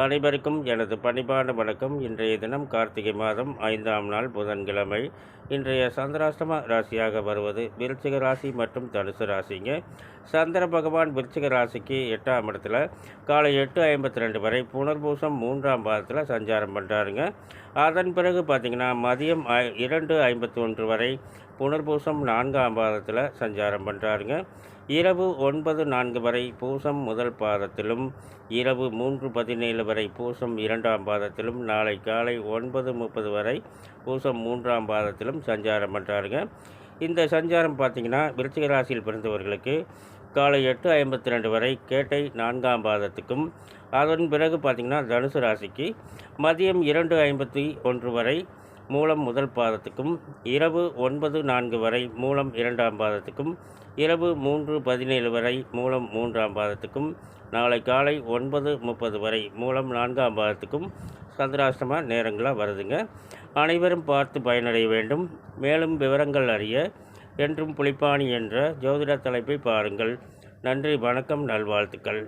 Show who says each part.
Speaker 1: அனைவருக்கும் எனது பணிவான வணக்கம். இன்றைய தினம் கார்த்திகை மாதம் 5ஆம் நாள் புதன்கிழமை. இன்றைய சந்திராஷ்டம ராசியாக வருவது விருச்சிக ராசி மற்றும் தனுசு ராசிங்க. சந்திர பகவான் விருச்சிக ராசிக்கு 8ஆம் இடத்துல காலை 8:52 வரை புனர்பூசம் 3ஆம் பாதத்தில் சஞ்சாரம் பண்ணுறாருங்க. அதன் பிறகு பார்த்திங்கன்னா மதியம் 2:51 வரை புனர்பூசம் 4ஆம் பாதத்தில் சஞ்சாரம் பண்ணுறாருங்க. இரவு 9:04 வரை பூசம் முதல் பாதத்திலும், இரவு 3:17 வரை பூசம் 2ஆம் பாதத்திலும், நாளை காலை 9:30 வரை பூசம் 3ஆம் பாதத்திலும் சஞ்சாரம் பண்ணுறாருங்க. இந்த சஞ்சாரம் பார்த்திங்கன்னா விருச்சிக ராசியில் பிறந்தவர்களுக்கு காலை 8:52 வரை கேட்டை 4ஆம் பாதத்துக்கும், அதன் பிறகு பார்த்திங்கன்னா தனுசு ராசிக்கு மதியம் 2:51 வரை மூலம் முதல் பாதத்துக்கும், இரவு 9:04 வரை மூலம் 2ஆம் பாதத்துக்கும், இரவு 3:17 வரை மூலம் 3ஆம் பாதத்துக்கும், நாளை காலை 9:30 வரை மூலம் 4ஆம் பாதத்துக்கும் சந்திராஷ்டம நேரங்களாக வருதுங்க. அனைவரும் பார்த்து பயனடைய வேண்டும். மேலும் விவரங்கள் அறிய என்றும் புலிப்பாணி என்ற ஜோதிட தலைப்பை பாருங்கள். நன்றி, வணக்கம், நல்வாழ்த்துக்கள்.